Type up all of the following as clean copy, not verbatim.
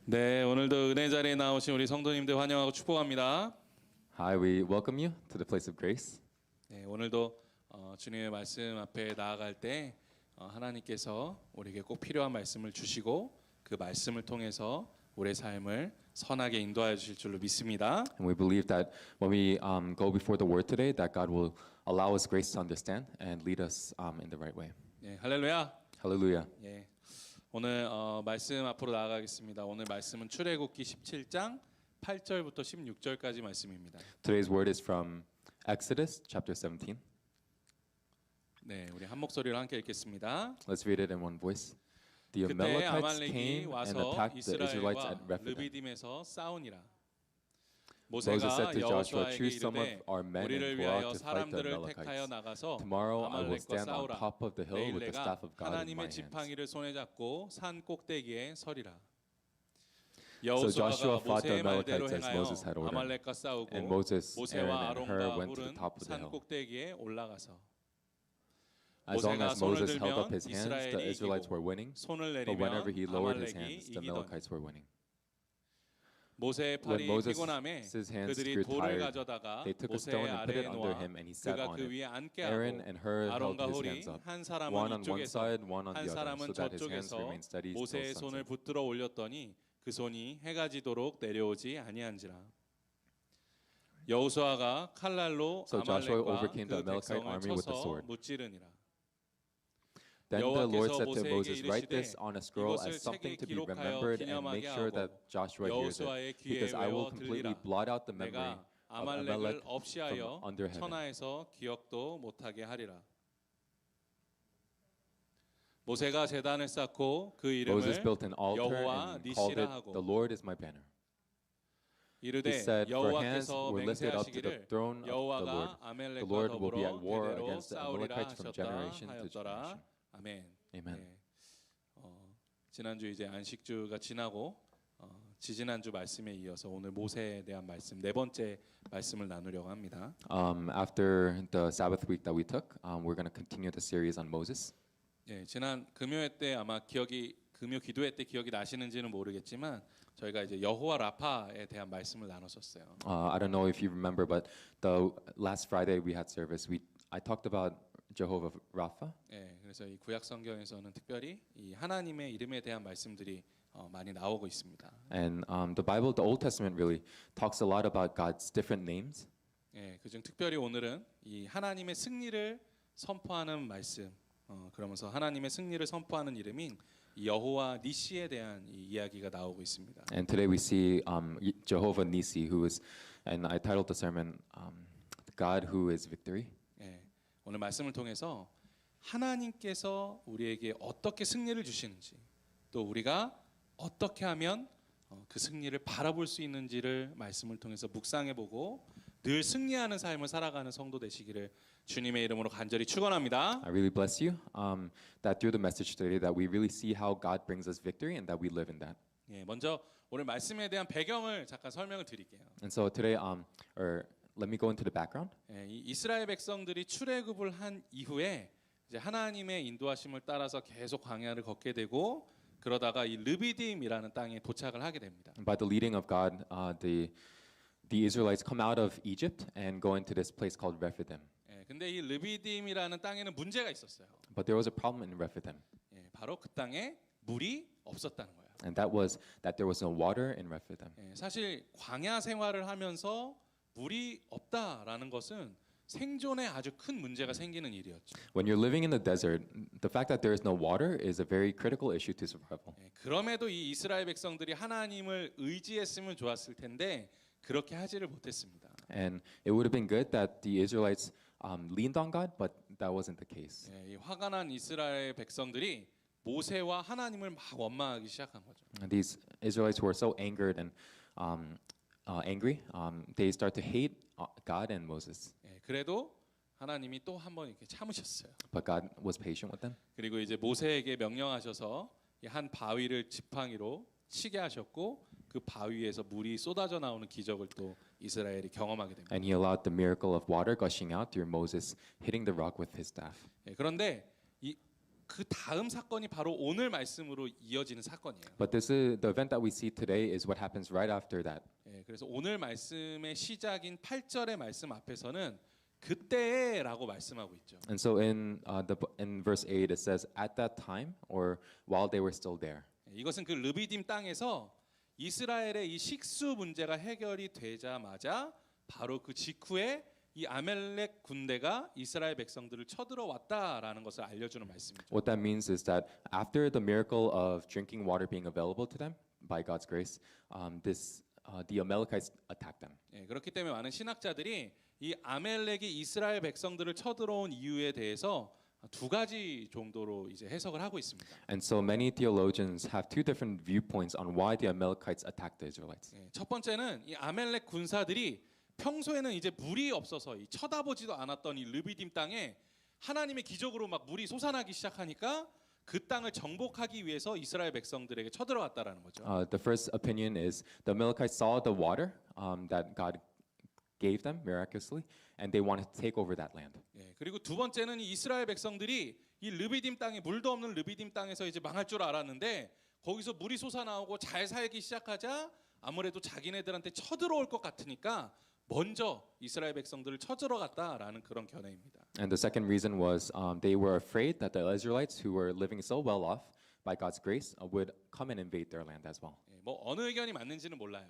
네, 오늘도 은혜 자리에 나오신 우리 성도님들 환영하고 축복합니다. Hi, we welcome you to the place of grace. 네, 오늘도 주님의 말씀 앞에 나아갈 때 하나님께서 우리에게 꼭 필요한 말씀을 주시고 그 말씀을 통해서 우리의 삶을 선하게 인도하여 주실 줄로 믿습니다. And we believe that when we go before the word today, that God will allow us grace to understand and lead us in the right way. 네, 할렐루야. Hallelujah. 예, 오늘 말씀 앞으로 나아가겠습니다. 오늘 말씀은 출애굽기 17장 8절부터 16절까지 말씀입니다. Today's word is from Exodus chapter 17. 네, 우리 한 목소리로 함께 읽겠습니다. Let's read it in one voice. The 그때 Amalekites 아말렉이 came and 와서 attacked the Israelites at 이스라엘과 Rephidim. 르비딤에서 싸우니라. Moses said 모세가 to Joshua, 여호수아에게 "Choose some 이르되 of our men and 우리를 go 위하여 out to fight the 사람들을 택하여 Amalekites. 나가서 Tomorrow I will 아말렉과 stand on 싸우라. top of the hill 내일 with the 내가 staff of God in my 하나님의 hands." 지팡이를 손에 잡고 산 꼭대기에 서리라. So Joshua 여호수아가 fought the 모세의 말대로 Amalekites as 행하여 Moses had ordered. 아말렉과 싸우고 And Moses, 모세와 Aaron, and Hur 아론과 went to the 훌은 top of the 산 hill. 꼭대기에 올라가서 As long as 모세가 손을 Moses held up 들면 his hands, the 이스라엘이 Israelites 이기고 were winning. 손을 But whenever he 내리면 lowered his 아말렉이 hands, the 이기더니 Amalekites were winning. 모세의 When 팔이 Moses' 피곤함에 hands 그들이 grew 돌을 tired, 가져다가 they took a 모세의 stone and put it 아래에 under 놓아 him, and he sat 그가 on 그 it. 위에 앉게 Aaron 하고 and Hur held 아론과 his 홀이 hands up, 한 one 사람은 on one 이쪽에서 side, one on 한 the other, 사람은 so that his hands 저쪽에서 remained steady till 모세의 손을 sunset. 붙들어 올렸더니 그 손이 해가 지도록 내려오지 아니한지라. 여호수아가 칼날로 So Joshua 아말렉과 overcame the 그 Amalekite 백성을 army with the 쳐서 sword. 무찌르니라. Then the Lord 여호와께서 said to 모세에게 Moses, "Write 이르시되 this on a scroll 이것을 as something 책에 to be 기록하여 remembered, and 기념하게 make sure 하고 that Joshua hears 여호수아의 it, 귀에 because I will 외워 completely 들리라. blot out the memory 내가 of 아말렉을 Amalek 없이 from 하여 under heaven." 천하에서 기억도 못하게 하리라. 모세가 제단을 쌓고 그 Moses 이름을 built an altar 여호와 and called 니시라 it, 하고 "The Lord is my banner." He 이르되 said, "For hands 여호와께서 were lifted up to the 맹세하시기를 throne of the Lord. 여호와가 The 아말렉과 Lord will be at 더불어 war 대대로 against the 싸우리라 Amalekites from 하셨다 generation to 하였더라. generation." 아멘. Amen. 네. 지난주 이제 안식주가 지나고 지지난주 말씀에 이어서 오늘 모세에 대한 말씀 네 번째 말씀을 나누려고 합니다. After the Sabbath week that we took, we're going to continue the series on Moses. 예, 지난 금요회 때 아마 금요 기도회 때 기억이 나시는지는 모르겠지만 저희가 이제 여호와 라파에 대한 말씀을 나눴었어요. I don't know if you remember, but the last Friday we had service. I talked about Jehovah Rapha. 예, 그래서 이 구약 성경에서는 특별히 이 하나님의 이름에 대한 말씀들이 많이 나오고 있습니다. And the Bible, the Old Testament, really talks a lot about God's different names. 예, 그중 특별히 오늘은 이 하나님의 승리를 선포하는 말씀. 그러면서 하나님의 승리를 선포하는 이름인 이 여호와 니시에 대한 이 이야기가 나오고 있습니다. And today we see Jehovah Nisi, who is, and I titled the sermon, God who is victory. 예, 오늘 말씀을 통해서 하나님께서 우리에게 어떻게 승리를 주시는지 또 우리가 어떻게 하면 그 승리를 바라볼 수 있는지를 말씀을 통해서 묵상해보고 늘 승리하는 삶을 살아가는 성도 되시기를 주님의 이름으로 간절히 축원합니다. I really bless you that through the message today that we really see how God brings us victory and that we live in that. 예, 먼저 오늘 말씀에 대한 배경을 잠깐 설명을 드릴게요. And so today, let me go into the background. 예, 이 이스라엘 백성들이 출애굽을 한 이후에 이제 하나님의 인도하심을 따라서 계속 광야를 걷게 되고 그러다가 이 르비딤이라는 땅에 도착을 하게 됩니다. By the leading of God, the Israelites come out of Egypt and go into this place called Rephidim. 예, 근데 이 르비딤이라는 땅에는 문제가 있었어요. But there was a problem in Rephidim, 예, 바로 그 땅에 물이 없었다는 거예요. and that was that there was no water in Rephidim. 예, 사실 광야 생활을 하면서 물이 없다라는 것은 생존에 아주 큰 문제가 생기는 일이었죠. When you're living in the desert, the fact that there is no water is a very critical issue to survival. 예, 그럼에도 이 이스라엘 백성들이 하나님을 의지했으면 좋았을 텐데 그렇게 하지를 못했습니다. And it would have been good that the Israelites leaned on God, but that wasn't the case. 예, 이 화가 난 이스라엘 백성들이 모세와 하나님을 막 원망하기 시작한 거죠. And these Israelites who were so angered and angry, they start to hate God and Moses. 예, 그래도 하나님이 또 한 번 이렇게 참으셨어요. But God was patient with them. 그리고 이제 모세에게 명령하셔서 이 한 바위를 지팡이로 치게 하셨고 그 바위에서 물이 쏟아져 나오는 기적을 또 이스라엘이 경험하게 됩니다. And he allowed the miracle of water gushing out through Moses hitting the rock with his staff. 예, 그런데 이 그 다음 사건이 바로 오늘 말씀으로 이어지는 사건이에요. But this is the event that we see today is what happens right after that. 예, 그래서 오늘 말씀의 시작인 8절의 말씀 앞에서는 그때라고 말씀하고 있죠. And so in verse 8 it says at that time or while they were still there. 예, 이것은 그 르비딤 땅에서 이스라엘의 이 식수 문제가 해결이 되자마자 바로 그 직후에 이 아멜렉 군대가 이스라엘 백성들을 쳐들어왔다라는 것을 알려주는 말씀이죠. What that means is that after the miracle of drinking water being available to them by God's grace, the Amalekites attacked them. 예, 그렇기 때문에 많은 신학자들이 이 아멜렉이 이스라엘 백성들을 쳐들어온 이유에 대해서 두 가지 정도로 이제 해석을 하고 있습니다. And so many theologians have two different viewpoints on why the Amalekites attacked the Israelites. 예, 첫 번째는 이 아멜렉 군사들이 평소에는 이제 물이 없어서 이 쳐다보지도 않았던 이 르비딤 땅에 하나님의 기적으로 막 물이 솟아나기 시작하니까 그 땅을 정복하기 위해서 이스라엘 백성들에게 쳐들어갔다라는 거죠. The first opinion is the Amalekites saw the water that God gave them miraculously, and they wanted to take over that land. 예, 그리고 두 번째는 이 이스라엘 백성들이 이 르비딤 땅에 물도 없는 르비딤 땅에서 이제 망할 줄 알았는데 거기서 물이 솟아나오고 잘 살기 시작하자 아무래도 자기네들한테 쳐들어올 것 같으니까 먼저 이스라엘 백성들을 쳐들어갔다라는 그런 견해입니다. And the second reason was they were afraid that the Israelites, who were living so well off by God's grace, would come and invade their land as well. 예, 뭐 어느 의견이 맞는지는 몰라요.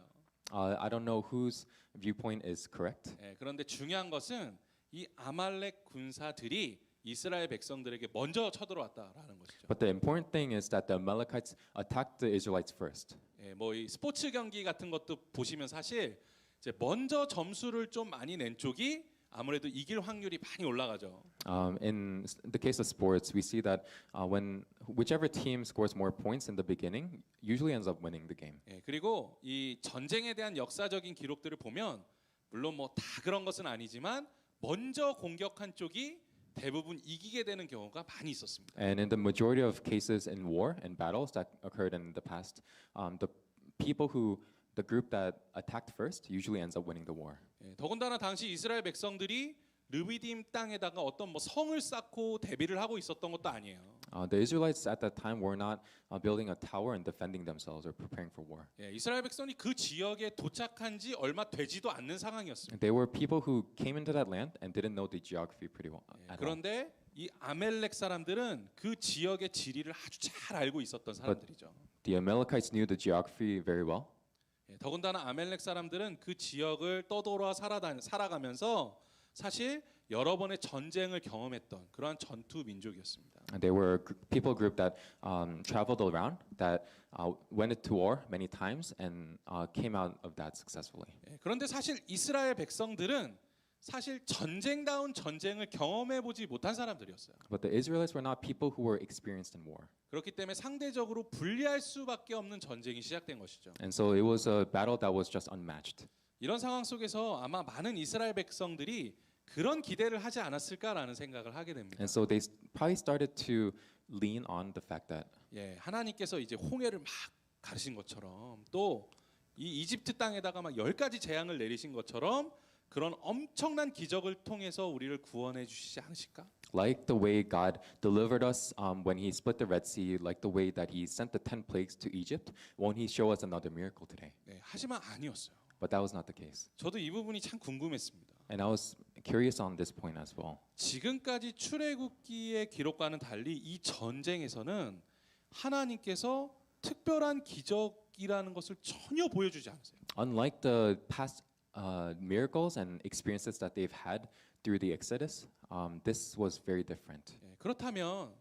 I don't know whose viewpoint is correct, 예, 그런데 중요한 것은 이 아말렉 군사들이 이스라엘 백성들에게 먼저 쳐들어왔다라는 것이죠. but the important thing is that the Amalekites attacked the Israelites first. 예, 뭐 이 스포츠 경기 같은 것도 보시면 사실 이제 먼저 점수를 좀 많이 낸 쪽이 아무래도 이길 확률이 많이 올라가죠. In the case of sports, we see that when whichever team scores more points in the beginning usually ends up winning the game. 예, 그리고 이 전쟁에 대한 역사적인 기록들을 보면 물론 뭐 다 그런 것은 아니지만 먼저 공격한 쪽이 대부분 이기게 되는 경우가 많이 있었습니다. And in the majority of cases in war and battles that occurred in the past, the group that attacked first usually ends up winning the war. 예, 더군다나 당시 이스라엘 백성들이 르비딤 땅에다가 어떤 뭐 성을 쌓고 대비를 하고 있었던 것도 아니에요. The Israelites at that time were not building a tower and defending themselves or preparing for war. 예, 이스라엘 백성이 그 지역에 도착한 지 얼마 되지도 않는 상황이었습니다. They were people who came into that land and didn't know the geography pretty well. 예, at all. 그런데 이 아멜렉 사람들은 그 지역의 지리를 아주 잘 알고 있었던 사람들이죠. The Amalekites knew the geography very well. 예, 더군다나 아멜렉 사람들은 그 지역을 떠돌아 살아가면서 사실 여러 번의 전쟁을 경험했던 그러한 전투 민족이었습니다. And they were a people group that traveled around, that went to war many times and came out of that successfully. 예, 그런데 사실 이스라엘 백성들은 사실 전쟁다운 전쟁을 경험해 보지 못한 사람들이었어요. But the Israelites were not people who were experienced in war. 그렇기 때문에 상대적으로 불리할 수밖에 없는 전쟁이 시작된 것이죠. And so it was a battle that was just unmatched. 이런 상황 속에서 아마 많은 이스라엘 백성들이 그런 기대를 하지 않았을까라는 생각을 하게 됩니다. And so they probably started to lean on the fact that 예, 하나님께서 이제 홍해를 막 가르신 것처럼 또 이 이집트 땅에다가 막 10가지 재앙을 내리신 것처럼 그런 엄청난 기적을 통해서 우리를 구원해 주시지 않으실까? like the way God delivered us when He split the Red Sea, like the way that He sent the 10 plagues to Egypt, won't He show us another miracle today? 예, 하지만 아니었어요. But that was not the case. 저도 이 부분이 참 궁금했습니다. And I was curious on this point as well. 지금까지 출애굽기의 기록과는 달리 이 전쟁에서는 하나님께서 특별한 기적이라는 것을 전혀 보여주지 않으세요. Unlike the past miracles and experiences that they've had through the Exodus, this was very different. 예, 그렇다면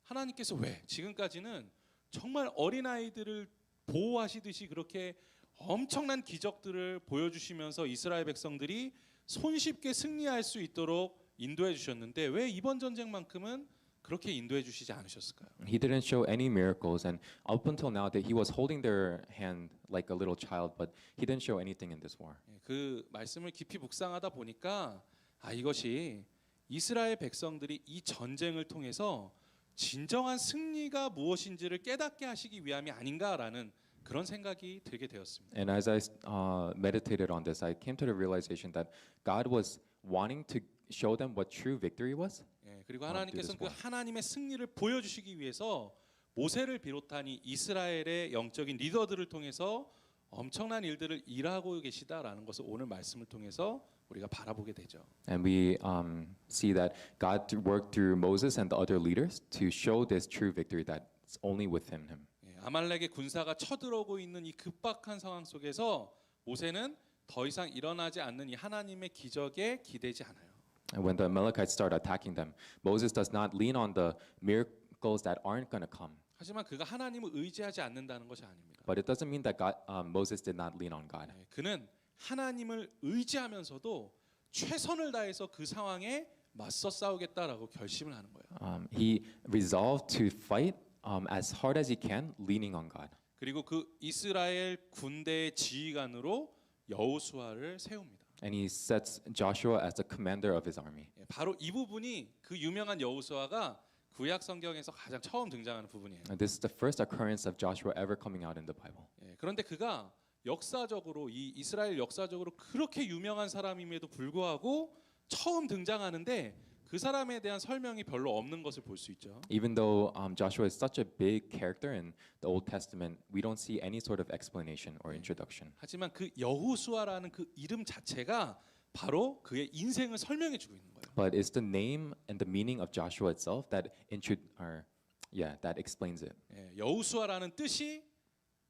하나님께서 왜 지금까지는 정말 어린아이들을 보호하시듯이 그렇게 엄청난 기적들을 보여주시면서 이스라엘 백성들이 손쉽게 승리할 수 있도록 인도해 주셨는데 왜 이번 전쟁만큼은 그렇게 인도해 주시지 않으셨을까요? He didn't show any miracles, and up until now, that he was holding their hand like a little child, but he didn't show anything in this war. 예, 그 말씀을 깊이 묵상하다 보니까 이것이 이스라엘 백성들이 이 전쟁을 통해서 진정한 승리가 무엇인지를 깨닫게 하시기 위함이 아닌가라는 그런 생각이 들게 되었습니다. And as I meditated on this, I came to the realization that God was wanting to show them what true victory was. 예, 그리고 through 하나님께서는 this 그 war. 하나님의 승리를 보여주시기 위해서 모세를 비롯한 이 이스라엘의 영적인 리더들을 통해서 엄청난 일들을 일하고 계시다라는 것을 오늘 말씀을 통해서 우리가 바라보게 되죠. And we see that God worked through Moses and the other leaders to show this true victory that's only within him. 예, 아말렉의 군사가 쳐들어오고 있는 이 급박한 상황 속에서 모세는 더 이상 일어나지 않는 이 하나님의 기적에 기대지 않아요. And when the Amalekites start attacking them, Moses does not lean on the miracles that aren't going to come. 하지만 그가 하나님을 의지하지 않는다는 것이 아닙니다. But it doesn't mean that Moses did not lean on God. 예, 그는 하나님을 의지하면서도 최선을 다해서 그 상황에 맞서 싸우겠다라고 결심을 하는 거예요. He resolved to fight as hard as he can, leaning on God. 그리고 그 이스라엘 군대의 지휘관으로 여호수아를 세웁니다. And he sets Joshua as the commander of his army. 예, 바로 이 부분이 그 유명한 여호수아가 구약 성경에서 가장 처음 등장하는 부분이에요. And this is the first occurrence of Joshua ever coming out in the Bible. 예, 그런데 그가 역사적으로 이 이스라엘 역사적으로 그렇게 유명한 사람임에도 불구하고 처음 등장하는데 그 사람에 대한 설명이 별로 없는 것을 볼 수 있죠. Even though Joshua is such a big character in the Old Testament, we don't see any sort of explanation or introduction. 하지만 그 여호수아라는 그 이름 자체가 바로 그의 인생을 설명해 주고 있는 거예요. But it's the name and the meaning of Joshua itself that that explains it. 예, 여호수아라는 뜻이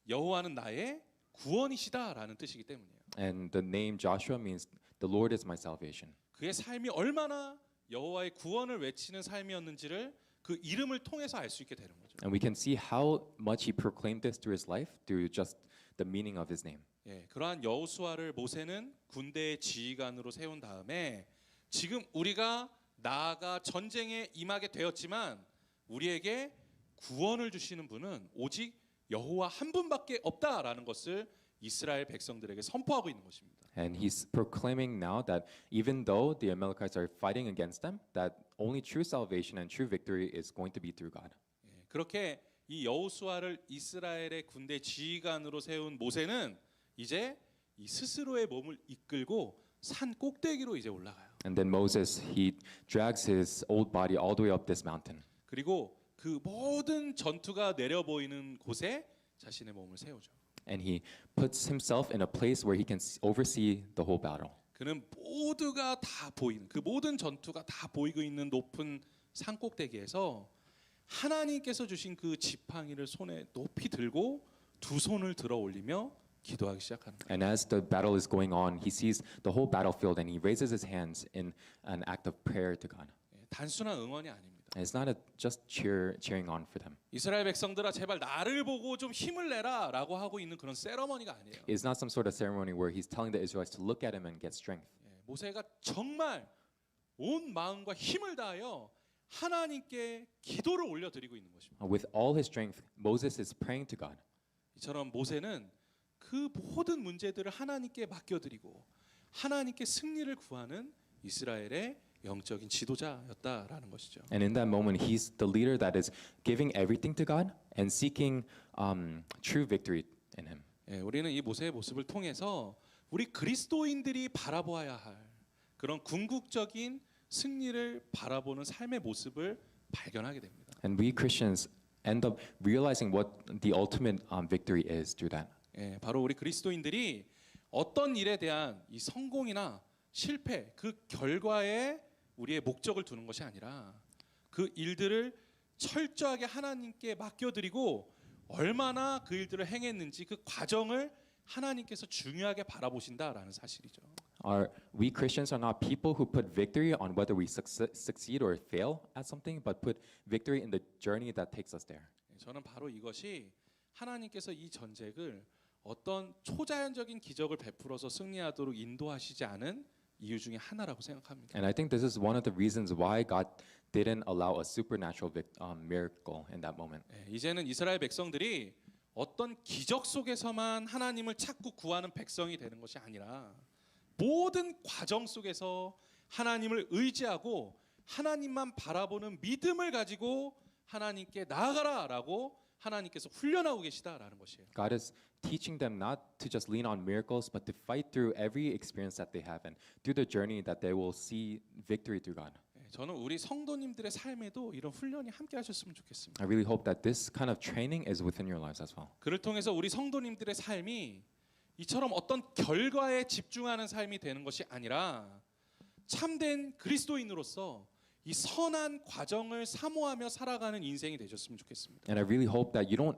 여호와는 나의 구원이시다라는 뜻이기 때문이에요. And the name Joshua means the Lord is my salvation. 그의 삶이 얼마나 여호와의 구원을 외치는 삶이었는지를 그 이름을 통해서 알 수 있게 되는 거죠. And we can see how much he proclaimed this through his life through just the meaning of his name. 예, 그러한 여호수아를 모세는 군대의 지휘관으로 세운 다음에 지금 우리가 나아가 전쟁에 임하게 되었지만 우리에게 구원을 주시는 분은 오직 여호와 한 분밖에 없다라는 것을 이스라엘 백성들에게 선포하고 있는 것입니다. And he's proclaiming now that even though the Amalekites are fighting against them, that only true salvation and true victory is going to be through God. 예, 그렇게 이 여호수아를 이스라엘의 군대 지휘관으로 세운 모세는 이제 이 스스로의 몸을 이끌고 산 꼭대기로 이제 올라가요. And then Moses, he drags his old body all the way up this mountain. 그리고 그 모든 전투가 내려 보이는 곳에 자신의 몸을 세우죠. And he puts himself in a place where he can oversee the whole battle. 그는 모두가 다 보이는 그 모든 전투가 다 보이고 있는 높은 산 꼭대기에서 하나님께서 주신 그 지팡이를 손에 높이 들고 두 손을 들어 올리며 기도하기 시작하는 거예요. And as the battle is going on, he sees the whole battlefield and he raises his hands in an act of prayer to God. 예, 단순한 응원이 아닙니다. And it's not just cheering on for them. 이스라엘 백성들아 제발 나를 보고 좀 힘을 내라라고 하고 있는 그런 세러머니가 아니에요. It's not some sort of ceremony where he's telling the Israelites to look at him and get strength. 예, 모세가 정말 온 마음과 힘을 다하여 하나님께 기도를 올려드리고 있는 것입니다. With all his strength, Moses is praying to God. 이처럼 모세는 그 모든 문제들을 하나님께 맡겨드리고 하나님께 승리를 구하는 이스라엘의 영적인 지도자였다라는 것이죠. And in that moment, he's the leader that is giving everything to God and seeking true victory in him. 예, 우리는 이 모세의 모습을 통해서 우리 그리스도인들이 바라보아야 할 그런 궁극적인 승리를 바라보는 삶의 모습을 발견하게 됩니다. And we Christians end up realizing what the ultimate victory is through that. 예, 바로 우리 그리스도인들이 어떤 일에 대한 이 성공이나 실패, 그 결과에 우리의 목적을 두는 것이 아니라 그 일들을 철저하게 하나님께 맡겨드리고 얼마나 그 일들을 행했는지 그 과정을 하나님께서 중요하게 바라보신다라는 사실이죠. We Christians are not people who put victory on whether we succeed or fail at something, but put victory in the journey that takes us there. 저는 바로 이것이 하나님께서 이 전쟁을 어떤 초자연적인 기적을 베풀어서 승리하도록 인도하시지 않은 이유 중에 하나라고 생각합니다. And I think this is one of the reasons why God didn't allow a supernatural miracle in that moment. 이제는 이스라엘 백성들이 어떤 기적 속에서만 하나님을 찾고 구하는 백성이 되는 것이 아니라 모든 과정 속에서 하나님을 의지하고 하나님만 바라보는 믿음을 가지고 하나님께 나아가라라고 하나님께서 훈련하고 계시다라는 것이에요. God is teaching them not to just lean on miracles, but to fight through every experience that they have, and through the journey that they will see victory through God. 예, 저는 우리 성도님들의 삶에도 이런 훈련이 함께 하셨으면 좋겠습니다. I really hope that this kind of training is within your lives as well. 그를 통해서 우리 성도님들의 삶이 이처럼 어떤 결과에 집중하는 삶이 되는 것이 아니라 참된 그리스도인으로서 이 선한 과정을 사모하며 살아가는 인생이 되셨으면 좋겠습니다. And I really hope that you don't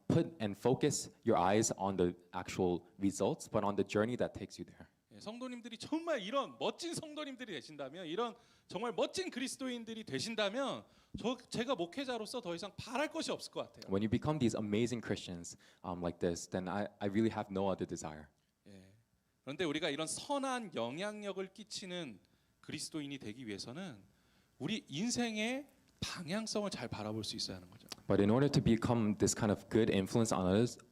put and focus your eyes on the actual results, but on the journey that takes you there. 예, 성도님들이 정말 이런 멋진 성도님들이 되신다면, 이런 정말 멋진 그리스도인들이 되신다면, 제가 목회자로서 더 이상 바랄 것이 없을 것 같아요. When you become these amazing Christians like this, then I really have no other desire. 예, 그런데 우리가 이런 선한 영향력을 끼치는 그리스도인이 되기 위해서는 우리 인생의 방향성을 잘 바라볼 수 있어야 하는 거죠. But in order to become this kind of good influence on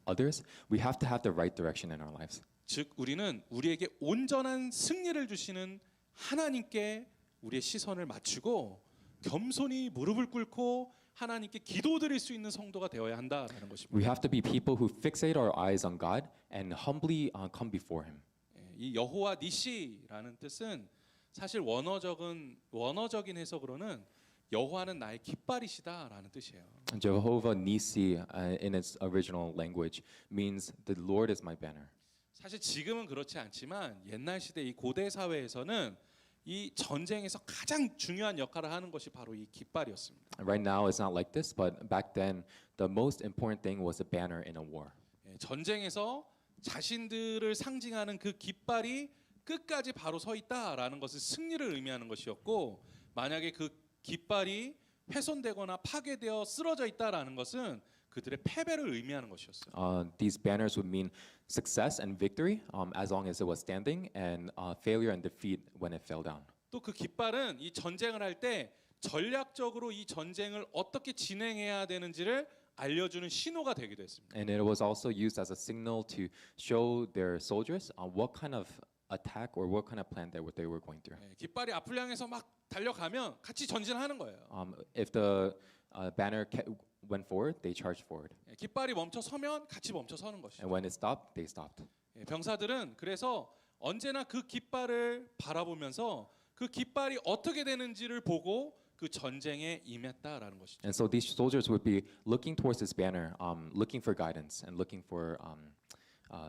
others, we have to have the right direction in our lives. 즉 우리는 우리에게 온전한 승리를 주시는 하나님께 우리의 시선을 맞추고 겸손히 무릎을 꿇고 하나님께 기도드릴 수 있는 성도가 되어야 한다라는 것입니다. We have to be people who fixate our eyes on God and humbly come before Him. 예, 이 여호와 니시라는 뜻은 사실 원어적인 해석으로는 여호와는 나의 깃발이시다라는 뜻이에요. Jehovah Nissi, in its original language, means the Lord is my banner. 사실 지금은 그렇지 않지만 옛날 시대 이 고대 사회에서는 이 전쟁에서 가장 중요한 역할을 하는 것이 바로 이 깃발이었습니다. Right now, it's not like this, but back then, the most important thing was a banner in a war. 예, 전쟁에서 자신들을 상징하는 그 깃발이 끝까지 바로 서 있다라는 것은 승리를 의미하는 것이었고, 만약에 그 깃발이 훼손되거나 파괴되어 쓰러져 있다라는 것은 그들의 패배를 의미하는 것이었어요. These banners would mean success and victory as long as it was standing, and failure and defeat when it fell down. 또 그 깃발은 이 전쟁을 할 때 전략적으로 이 전쟁을 어떻게 진행해야 되는지를 알려주는 신호가 되기도 했습니다. And it was also used as a signal to show their soldiers what kind of attack or what kind of plan they were going through. 예, 깃발이 앞을 향해서 막 달려가면 같이 전진하는 거예요. If the banner went forward, they charged forward. 예, 깃발이 멈춰 서면 같이 멈춰 서는 것이죠. And when it stopped, they stopped. 예, 병사들은 그래서 언제나 그 깃발을 바라보면서 그 깃발이 어떻게 되는지를 보고 그 전쟁에 임했다라는 것이죠. And so these soldiers would be looking towards this banner, looking for guidance and looking for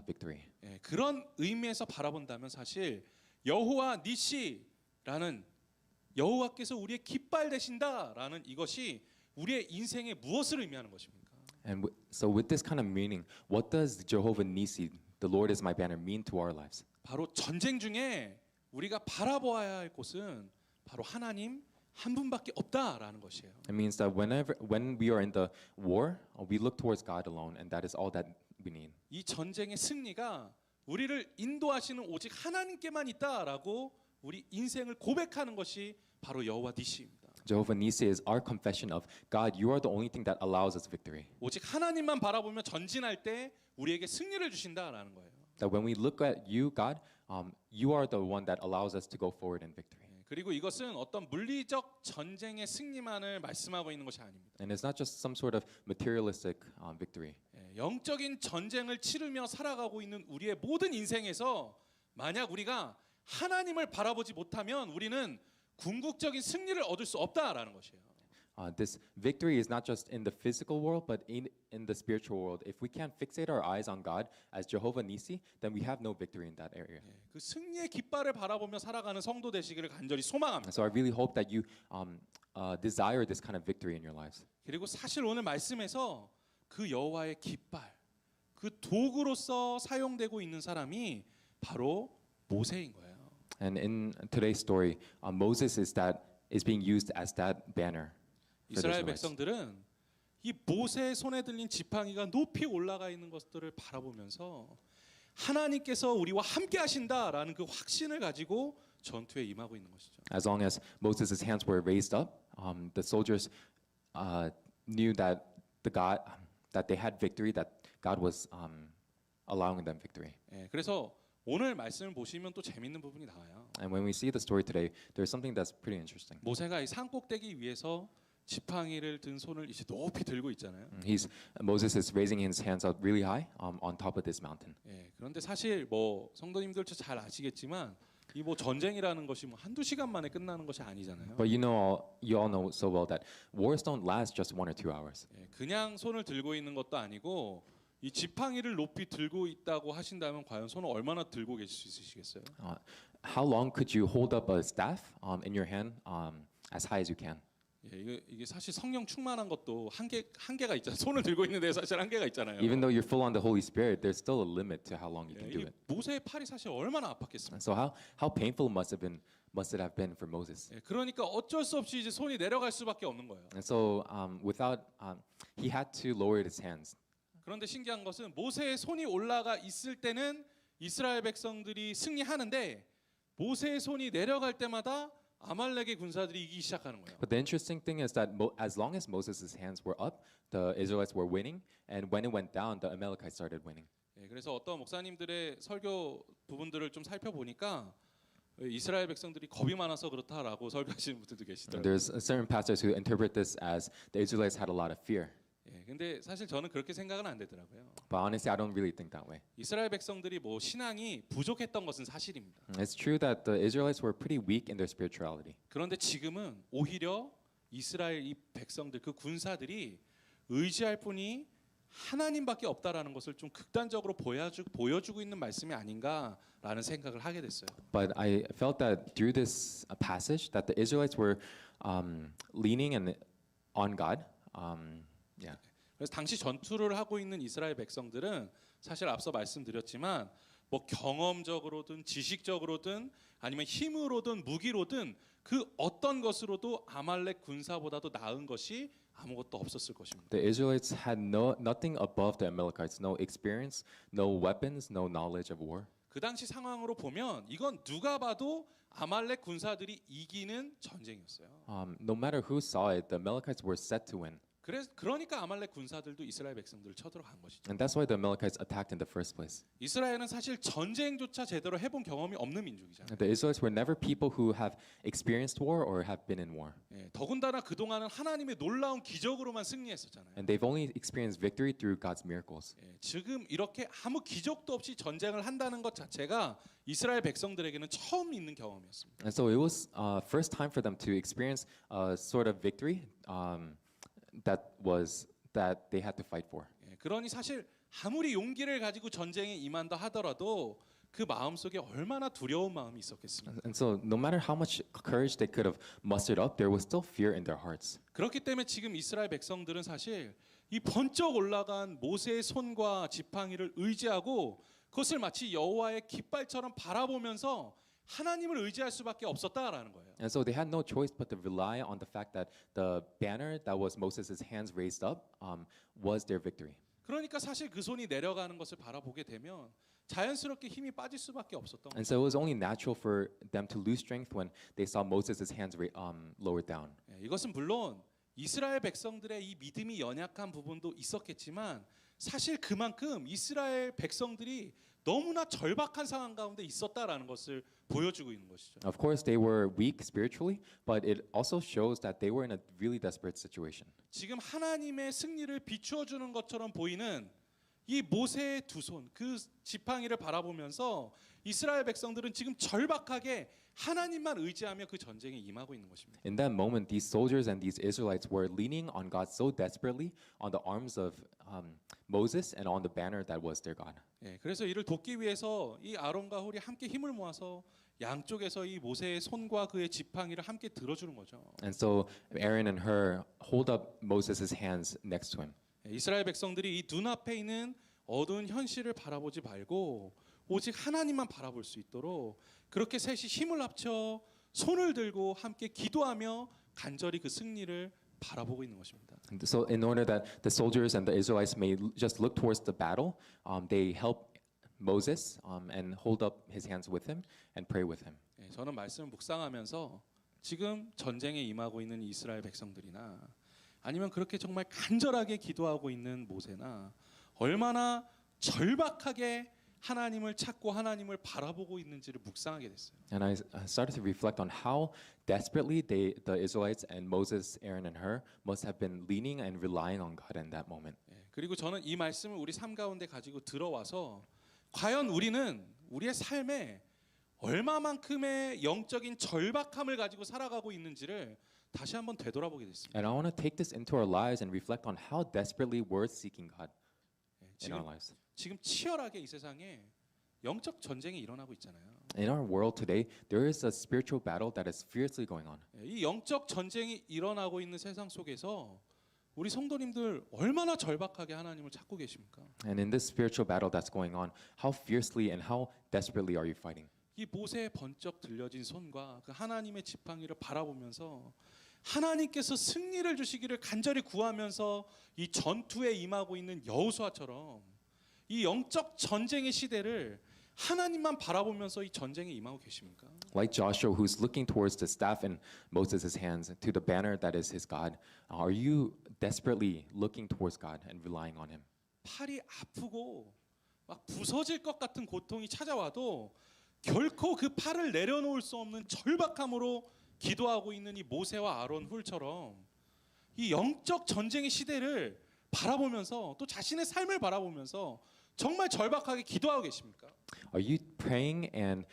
victory. 예, 그런 의미에서 바라본다면 사실 여호와 니시라는 여호와께서 우리의 깃발 되신다라는 이것이 우리의 인생에 무엇을 의미하는 것입니까? And so with this kind of meaning, what does Jehovah Nissi, the Lord is my banner, mean to our lives? 바로 전쟁 중에 우리가 바라보아야 할 곳은 바로 하나님 한 분밖에 없다라는 것이에요. It means that when we are in the war, we look towards God alone, and that is all that we need. 이 전쟁의 승리가 우리를 인도하시는 오직 하나님께만 있다라고 우리 인생을 고백하는 것이 바로 여호와 니시입니다. Jehovah Nissi is our confession of God. You are the only thing that allows us victory. 오직 하나님만 바라보며 전진할 때 우리에게 승리를 주신다라는 거예요. That when we look at you, God, you are the one that allows us to go forward in victory. 그리고 이것은 어떤 물리적 전쟁의 승리만을 말씀하고 있는 것이 아닙니다. And it's not just some sort of materialistic victory. 영적인 전쟁을 치르며 살아가고 있는 우리의 모든 인생에서 만약 우리가 하나님을 바라보지 못하면 우리는 궁극적인 승리를 얻을 수 없다라는 것이에요. This victory is not just in the physical world, but in the spiritual world. If we can't fixate our eyes on God as Jehovah Nissi, then we have no victory in that area. 그 승리의 깃발을 바라보며 살아가는 성도 되시기를 간절히 소망합니다. And so I really hope that you desire this kind of victory in your lives. 그리고 사실 오늘 말씀에서 그 여호와의 깃발, 그 도구로서 사용되고 있는 사람이 바로 모세인 거예요. And in today's story, Moses is being used as that banner. 이스라엘 백성들은 이 모세의 손에 들린 지팡이가 높이 올라가 있는 것들을 바라보면서 하나님께서 우리와 함께 하신다라는 그 확신을 가지고 전투에 임하고 있는 것이죠. As long as Moses' hands were raised up, the soldiers knew that that they had victory, that God was allowing them victory. 예, 그래서 오늘 말씀을 보시면 또 재밌는 부분이 나와요. And when we see the story today, there's something that's pretty interesting. 모세가 이 산 꼭대기 위에서 지팡이를 든 손을 이제 높이 들고 있잖아요. Moses is raising his hands up really high on top of this mountain. 예, 그런데 사실 뭐 성도님들도 잘 아시겠지만 이 뭐 전쟁이라는 것이 뭐 한두 시간 만에 끝나는 것이 아니잖아요. But you all know so well that wars don't last just 1 or 2 hours. 예, 그냥 손을 들고 있는 것도 아니고 이 지팡이를 높이 들고 있다고 하신다면 과연 손을 얼마나 들고 계실 수 있으시겠어요? How long could you hold up a staff in your hand as high as you can? 예, 이게 사실 성령 충만한 것도 한계가 있잖아요. 손을 들고 있는데 사실 한계가 있잖아요. Even though you're full on the Holy Spirit, there's still a limit to how long you 예, can do 이 it. 모세의 팔이 사실 얼마나 아팠겠습니까? So how painful must it have been for Moses? 예, 그러니까 어쩔 수 없이 이제 손이 내려갈 수밖에 없는 거예요. And so he had to lower his hands. 그런데 신기한 것은 모세의 손이 올라가 있을 때는 이스라엘 백성들이 승리하는데 모세의 손이 내려갈 때마다 아말렉의 군사들이 이기기 시작하는 거예요. But the interesting thing is that as long as Moses' hands were up, the Israelites were winning, and when it went down, the Amalekites started winning. 예, 그래서 어떤 목사님들의 설교 부분들을 좀 살펴보니까 이스라엘 백성들이 겁이 많아서 그렇다라고 설교하시는 분들도 And 계시더라고요. there's certain pastors who interpret this as the Israelites had a lot of fear. 예, 근데 사실 저는 그렇게 생각은 안 되더라고요. But honestly, I don't really think that way. 이스라엘 백성들이 뭐 신앙이 부족했던 것은 사실입니다. It's true that the Israelites were pretty weak in their spirituality. 그런데 지금은 오히려 이스라엘 이 백성들 그 군사들이 의지할 분이 하나님밖에 없다라는 것을 좀 극단적으로 보여주고 있는 말씀이 아닌가라는 생각을 하게 됐어요. But I felt that through this passage that the Israelites were leaning on God. Yeah. 그래서 당시 전투를 하고 있는 이스라엘 백성들은 사실 앞서 말씀드렸지만 뭐 경험적으로든 지식적으로든 아니면 힘으로든 무기로든 그 어떤 것으로도 아말렉 군사보다도 나은 것이 아무것도 없었을 것입니다. The Israelites had nothing above the Amalekites, no experience, no weapons, no knowledge of war. 그 당시 상황으로 보면 이건 누가 봐도 아말렉 군사들이 이기는 전쟁이었어요. No matter who saw it, the Amalekites were set to win. 그러니까 아말렉 군사들도 이스라엘 백성들을 쳐들어간 것이죠. And that's why the Amalekites attacked in the first place. 이스라엘은 사실 전쟁조차 제대로 해본 경험이 없는 민족이잖아요. The Israelites were never people who have experienced war or have been in war. 예, 더군다나 그동안은 하나님의 놀라운 기적으로만 승리했었잖아요. And they've only experienced victory through God's miracles. 예, 지금 이렇게 아무 기적도 없이 전쟁을 한다는 것 자체가 이스라엘 백성들에게는 처음 있는 경험이었습니다. And so it was first time for them to experience a sort of victory that they had to fight for. 예, 그러니 사실 아무리 용기를 가지고 전쟁에 임한다 하더라도 그 마음속에 얼마나 두려운 마음이 있었겠습니까? And so no matter how much courage they could have mustered up, there was still fear in their hearts. 그렇기 때문에 지금 이스라엘 백성들은 사실 이 번쩍 올라간 모세의 손과 지팡이를 의지하고 그것을 마치 여호와의 깃발처럼 바라보면서 하나님을 의지할 수밖에 없었다라는 거예요. And so they had no choice but to rely on the fact that the banner that was Moses' hands raised up was their victory. 그러니까 사실 그 손이 내려가는 것을 바라보게 되면 자연스럽게 힘이 빠질 수밖에 없었던 And 거죠. so it was only natural for them to lose strength when they saw Moses' hands lowered down. 예, 이것은 물론 이스라엘 백성들의 이 믿음이 연약한 부분도 있었겠지만 사실 그만큼 이스라엘 백성들이 너무나 절박한 상황 가운데 있었다라는 것을 보여주고 있는 것이죠. Of course, they were weak spiritually, but it also shows that they were in a really desperate situation. 지금 하나님의 승리를 비추어 주는 것처럼 보이는 이 모세의 두 손, 그 지팡이를 바라보면서 이스라엘 백성들은 지금 절박하게 하나님만 의지하며 그 전쟁에 임하고 있는 것입니다. In that moment, these soldiers and these Israelites were leaning on God so desperately on the arms of Moses and on the banner that was their God. 예, 그래서 이를 돕기 위해서 이 아론과 홀이 함께 힘을 모아서 양쪽에서 이 모세의 손과 그의 지팡이를 함께 들어주는 거죠. And so Aaron and Hur hold up Moses' hands next to him. 예, 이스라엘 백성들이 이 눈앞에 있는 어두운 현실을 바라보지 말고 오직 하나님만 바라볼 수 있도록 그렇게 셋이 힘을 합쳐 손을 들고 함께 기도하며 간절히 그 승리를 바라보고 있는 것입니다. And so in order that the soldiers and the Israelites may just look towards the battle, they help Moses and hold up his hands with him and pray with him. 예, 저는 말씀을 묵상하면서 지금 전쟁에 임하고 있는 이스라엘 백성들이나 아니면 그렇게 정말 간절하게 기도하고 있는 모세나 얼마나 절박하게 하나님을 찾고 하나님을 바라보고 있는지를 묵상하게 됐어요. And I started to reflect on how desperately the Israelites and Moses, Aaron, and Hur must have been leaning and relying on God in that moment. 예, 그리고 저는 이 말씀을 우리 삶 가운데 가지고 들어와서 과연 우리는 우리의 삶에 얼마만큼의 영적인 절박함을 가지고 살아가고 있는지를 다시 한번 되돌아보게 됐습니다. And I want to take this into our lives and reflect on how desperately we're seeking God 예, in our 지금 lives. 지금 치열하게 이 세상에 영적 전쟁이 일어나고 있잖아요. In our world today, there is a spiritual battle that is fiercely going on. 예, 이 영적 전쟁이 일어나고 있는 세상 속에서 우리 성도님들 얼마나 절박하게 하나님을 찾고 계십니까? And in this spiritual battle that's going on, how fiercely and how desperately are you fighting? 이 모세의 번쩍 들려진 손과 그 하나님의 지팡이를 바라보면서 하나님께서 승리를 주시기를 간절히 구하면서 이 전투에 임하고 있는 여호수아처럼 이 영적 전쟁의 시대를 하나님만 바라보면서 이 전쟁에 임하고 계십니까? Like Joshua, who's looking towards the staff in Moses' hands to the banner that is his God, are you desperately looking towards God and relying on Him? 팔이 아프고 막 부서질 것 같은 고통이 찾아와도 결코 그 팔을 내려놓을 수 없는 절박함으로 기도하고 있는 이 모세와 아론 훌처럼 이 영적 전쟁의 시대를 바라보면서 또 자신의 삶을 바라보면서 정말 절박하게 기도하고 계십니까? Are you praying and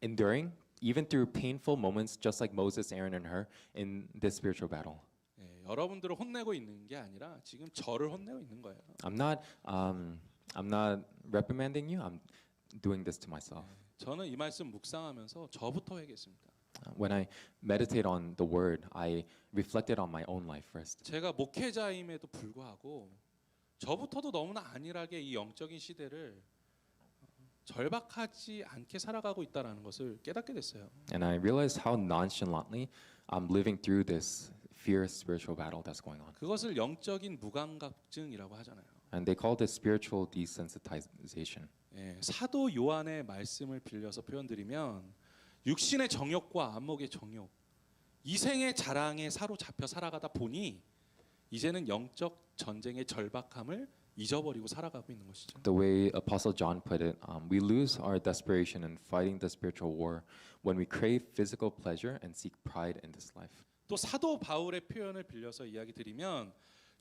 enduring even through painful moments, just like Moses, Aaron, and Hur in this spiritual battle? 예, 여러분들을 혼내고 있는 게 아니라 지금 저를 혼내고 있는 거예요. I'm not reprimanding you. I'm doing this to myself. 저는 이 말씀 묵상하면서 저부터 회개했습니다. When I meditate on the word, I reflected on my own life first. 제가 목회자임에도 불구하고 저부터도 너무나 안일하게 이 영적인 시대를 절박하지 않게 살아가고 있다라는 것을 깨닫게 됐어요. And I realized how nonchalantly I'm living through this fierce spiritual battle that's going on. 그것을 영적인 무감각증이라고 하잖아요. And they call this spiritual desensitization. 예, 사도 요한의 말씀을 빌려서 표현드리면 육신의 정욕과 안목의 정욕, 이생의 자랑에 사로잡혀 살아가다 보니 이제는 영적 전쟁의 절박함을 잊어버리고 살아가고 있는 것이죠. The way Apostle John put it, we lose our desperation in fighting the spiritual war when we crave physical pleasure and seek pride in this life. 또 사도 바울의 표현을 빌려서 이야기 드리면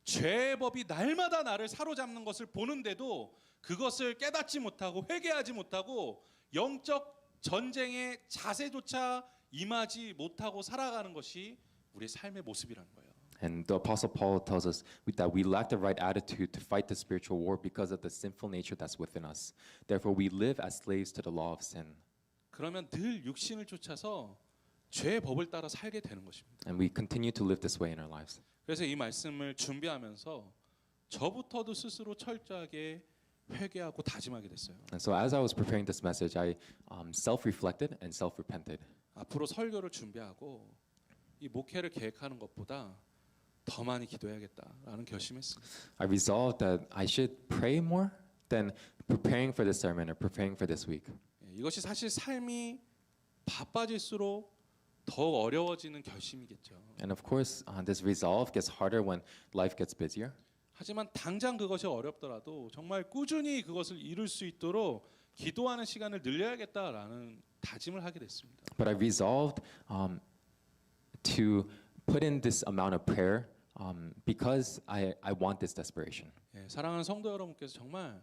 죄의 법이 날마다 나를 사로잡는 것을 보는데도 그것을 깨닫지 못하고 회개하지 못하고 영적 전쟁의 자세조차 임하지 못하고 살아가는 것이 우리의 삶의 모습이라는 거예요. And the Apostle Paul tells us that we lack the right attitude to fight the spiritual war because of the sinful nature that's within us. Therefore, we live as slaves to the law of sin. 그러면 늘 육신을 쫓아서 죄의 법을 따라 살게 되는 것입니다. And we continue to live this way in our lives. 그래서 이 말씀을 준비하면서 저부터도 스스로 철저하게 회개하고 다짐하게 됐어요. And so as I was preparing this message, I self-reflected and self-repented. 앞으로 설교를 준비하고 이 목회를 계획하는 것보다 더 많이 기도해야겠다라는 결심했습니다. I resolved that I should pray more than preparing for this sermon or preparing for this week. 예, 이것이 사실 삶이 바빠질수록 더욱 어려워지는 결심이겠죠. And of course, this resolve gets harder when life gets busier. 하지만 당장 그것이 어렵더라도 정말 꾸준히 그것을 이룰 수 있도록 기도하는 시간을 늘려야겠다라는 다짐을 하게 됐습니다. But I resolved to put in this amount of prayer because I want this desperation. 예, 사랑하는 성도 여러분께서 정말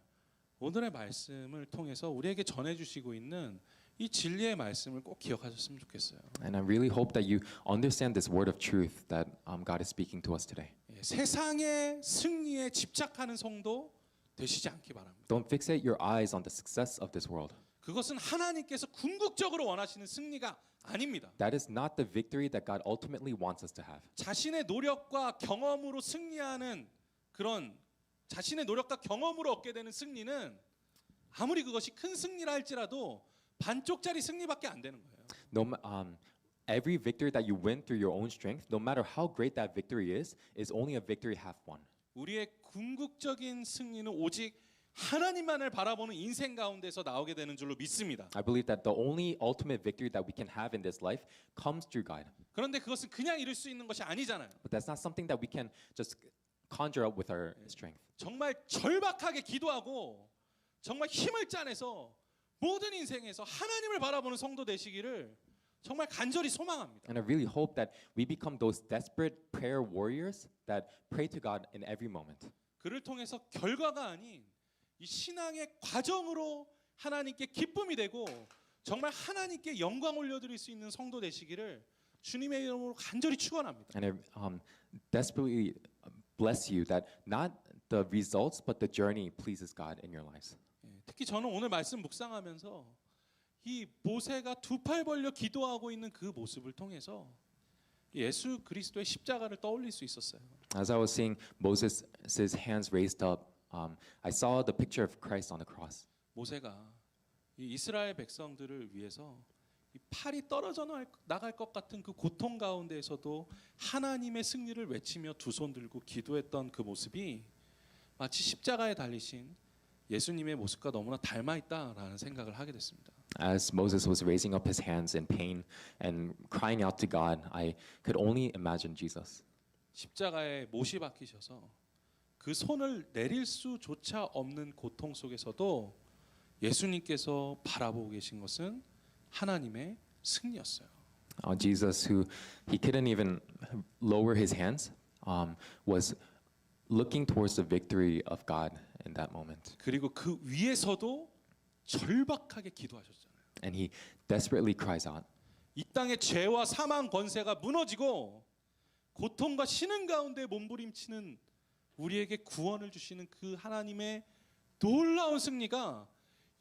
오늘의 말씀을 통해서 우리에게 전해주시고 있는 이 진리의 말씀을 꼭 기억하셨으면 좋겠어요. And I really hope that you understand this word of truth that God is speaking to us today. 예, 세상의 승리에 집착하는 성도 되시지 않기 바랍니다. Don't fixate your eyes on the success of this world. 그것은 하나님께서 궁극적으로 원하시는 승리가 아닙니다. That is not the victory that God ultimately wants us to have. 자신의 노력과 경험으로 승리하는 그런 자신의 노력과 경험으로 얻게 되는 승리는 아무리 그것이 큰 승리라 할지라도 반쪽짜리 승리밖에 안 되는 거예요. Every victory that you win through your own strength, no matter how great that victory is only a victory half won. 우리의 궁극적인 승리는 오직 하나님만을 바라보는 인생 가운데서 나오게 되는 줄로 믿습니다. I believe that the only ultimate victory that we can have in this life comes through God. 그런데 그것은 그냥 이룰 수 있는 것이 아니잖아요. But that's not something that we can just conjure up with our strength. 정말 절박하게 기도하고 정말 힘을 짜내서 모든 인생에서 하나님을 바라보는 성도 되시기를 정말 간절히 소망합니다. And I really hope that we become those desperate prayer warriors that pray to God in every moment. 그를 통해서 결과가 아닌 이 신앙의 과정으로 하나님께 기쁨이 되고 정말 하나님께 영광 올려드릴 수 있는 성도 되시기를 주님의 이름으로 간절히 축원합니다. And I desperately bless you that not the results but the journey pleases God in your lives. 특히 저는 오늘 말씀 묵상하면서 이 모세가 두 팔 벌려 기도하고 있는 그 모습을 통해서 예수 그리스도의 십자가를 떠올릴 수 있었어요. As I was seeing Moses' hands raised up, I saw the picture of Christ on the cross. 모세가 이 이스라엘 백성들을 위해서 이 팔이 떨어져 나갈 것 같은 그 고통 가운데에서도 하나님의 승리를 외치며 두 손 들고 기도했던 그 모습이 마치 십자가에 달리신 예수님의 모습과 너무나 닮아 있다라는 생각을 하게 됐습니다. As Moses was raising up his hands in pain and crying out to God, I could only imagine Jesus. 십자가에 못이 박히셔서 그 손을 내릴 수조차 없는 고통 속에서도 예수님께서 바라보고 계신 것은 하나님의 승리였어요. Jesus, who he couldn't even lower his hands, was looking towards the victory of God in that moment. 그리고 그 위에서도 절박하게 기도하셨잖아요. And he desperately cries out. 이 땅의 죄와 사망 권세가 무너지고 고통과 신음 가운데 몸부림치는 우리에게 구원을 주시는 그 하나님의 놀라운 승리가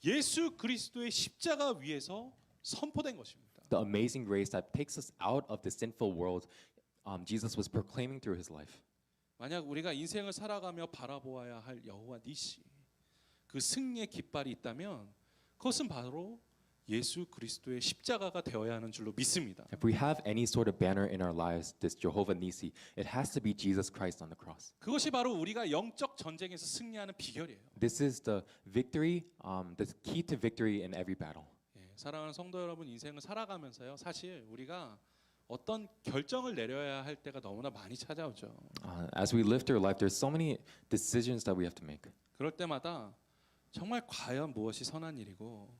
예수 그리스도의 십자가 위에서 선포된 것입니다. The amazing grace that takes us out of the sinful world, Jesus was proclaiming through his life. 만약 우리가 인생을 살아가며 바라보아야 할 여호와 니시 그 승리의 깃발이 있다면 그것은 바로 예수 그리스도의 십자가가 되어야 하는 줄로 믿습니다. If we have any sort of banner in our lives, this Jehovah Nissi, it has to be Jesus Christ on the cross. 그것이 바로 우리가 영적 전쟁에서 승리하는 비결이에요. This is the victory, the key to victory in every battle. 사랑하는 성도 여러분, 인생을 살아가면서요, 사실 우리가 어떤 결정을 내려야 할 때가 너무나 많이 찾아오죠. As we live through life, there's so many decisions that we have to make. 그럴 때마다 정말 과연 무엇이 선한 일이고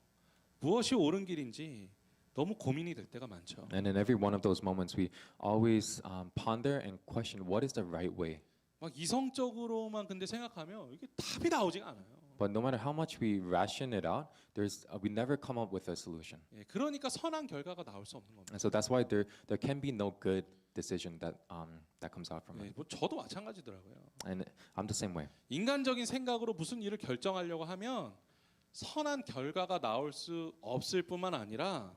무엇이 옳은 길인지 너무 고민이 될 때가 많죠. And in every one of those moments, we always ponder and question what is the right way. 막 이성적으로만 근데 생각하면 이게 답이 나오지가 않아요. But no matter how much we ration it out, we never come up with a solution. 그러니까 선한 결과가 나올 수 없는 겁니다. And so that's why there can be no good decision that comes out from it. 뭐 저도 마찬가지더라고요. And I'm the same way. 인간적인 생각으로 무슨 일을 결정하려고 하면 선한 결과가 나올 수 없을 뿐만 아니라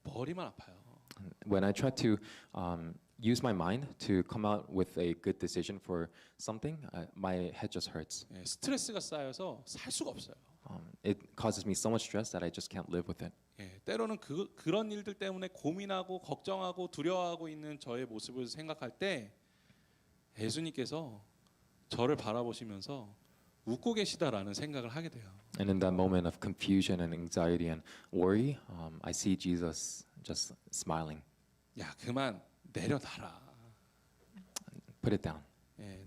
머리만 아파요. When I try to use my mind to come out with a good decision for something, my head just hurts. 스트레스가 쌓여서 살 수가 없어요. It causes me so much stress that I just can't live with it. 때로는 그런 일들 때문에 고민하고 걱정하고 두려워하고 있는 저의 모습을 생각할 때 예수님께서 저를 바라보시면서 웃고 계시다라는 생각을 하게 돼요. And in that moment of confusion and anxiety and worry, I see Jesus just smiling. 야, 그만 내려놔라. Put it down.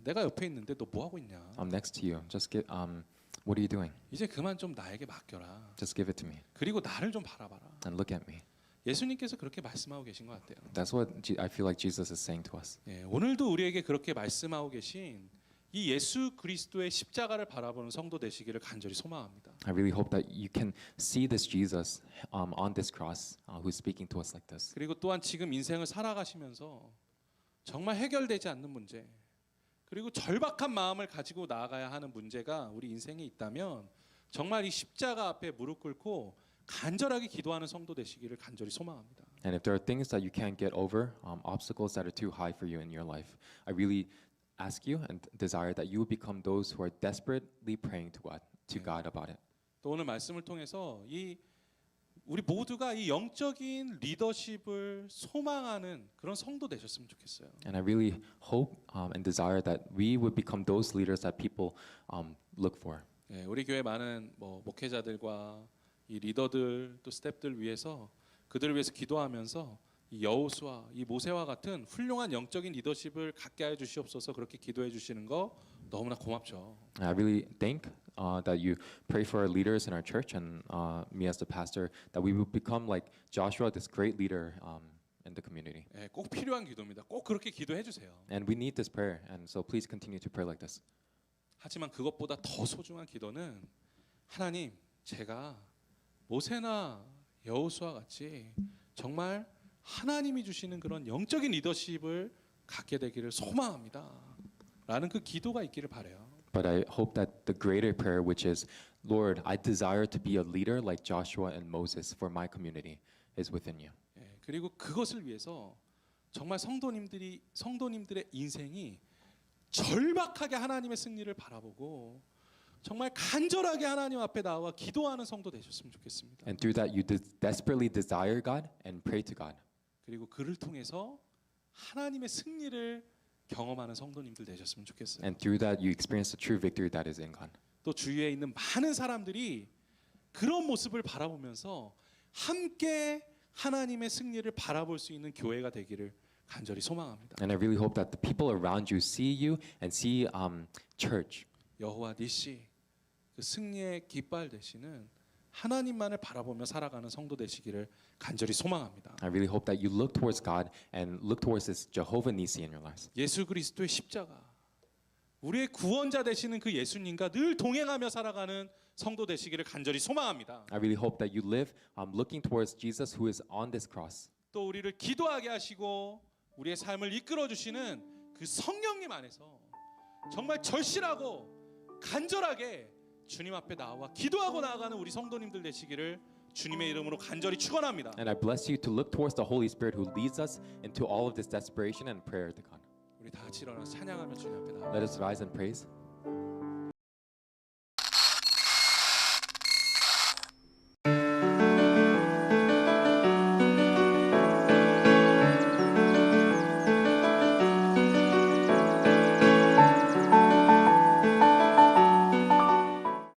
내가 옆에 있는데 너 뭐 하고 있냐? I'm next to you. Just what are you doing? 이제 그만 좀 나에게 맡겨라. Just give it to me 그리고 나를 좀 바라봐라. and look at me. 예수님께서 그렇게 말씀하고 계신 것 같아요. That's what I feel like Jesus is saying to us. 오늘도 우리에게 그렇게 말씀하고 계신 이 예수 그리스도의 십자가를 바라보는 성도 되시기를 간절히 소망합니다. I really hope that you can see this Jesus on this cross who's speaking to us like this. 그리고 또한 지금 인생을 살아가시면서 정말 해결되지 않는 문제, 그리고 절박한 마음을 가지고 나아가야 하는 문제가 우리 인생에 있다면 정말 이 십자가 앞에 무릎 꿇고 간절하게 기도하는 성도 되시기를 간절히 소망합니다. And if there are things that you can't get over, obstacles that are too high for you in your life, I really ask you and desire that you would become those who are desperately praying to God about it. 또 오늘 말씀을 통해서 우리 모두가 이 영적인 리더십을 소망하는 그런 성도 되셨으면 좋겠어요. And I really hope and desire that we would become those leaders that people look for. 우리 교회 많은 목회자들과 이 리더들 또 스태프들 위해서 그들을 위해서 기도하면서 이 여호수아, 이 모세와 같은 훌륭한 영적인 리더십을 갖게 해 주시옵소서 그렇게 기도해 주시는 거 너무나 고맙죠. I really think that you pray for our leaders in our church and me as the pastor, that we will become like Joshua, this great leader in the community. 예, 꼭 필요한 기도입니다. 꼭 그렇게 기도해 주세요. And we need this prayer, and so please continue to pray like this. 하지만 그것보다 더 소중한 기도는 하나님, 제가 모세나 여호수아 같이 정말 하나님이 주시는 그런 영적인 리더십을 갖게 되기를 소망합니다. 라는 그 기도가 있기를 바라요. But I hope that the greater prayer, which is, Lord, I desire to be a leader like Joshua and Moses for my community, is within you. 예, 그리고 그것을 위해서 정말 성도님들의 인생이 절박하게 하나님의 승리를 바라보고 정말 간절하게 하나님 앞에 나와 기도하는 성도 되셨으면 좋겠습니다. And through that, you desperately desire God and pray to God. 그리고 그를 통해서 하나님의 승리를 경험하는 성도님들 되셨으면 좋겠어요. And through that, you experience the true victory that is in God. 또 주위에 있는 많은 사람들이 그런 모습을 바라보면서 함께 하나님의 승리를 바라볼 수 있는 교회가 되기를 간절히 소망합니다. And I really hope that the people around you see you and see church. 여호와 니시 그 승리의 깃발 되시는 하나님만을 바라보며 살아가는 성도 되시기를 간절히 소망합니다. I really hope that you look towards God and look towards this Jehovah Nissi in your lives. 예수 그리스도의 십자가, 우리의 구원자 되시는 그 예수님과 늘 동행하며 살아가는 성도 되시기를 간절히 소망합니다. I really hope that you live looking towards Jesus who is on this cross. 또 우리를 기도하게 하시고 우리의 삶을 이끌어 주시는 그 성령님 안에서 정말 절실하고 간절하게 주님 앞에 나와 기도하고 나아가는 우리 성도님들 되시기를 주님의 이름으로 간절히 축원합니다. And I bless you to look towards the Holy Spirit who leads us into all of this desperation and prayer to God. 우리 다 같이 일어나 찬양하며 주님 앞에 나와. Let us rise and praise.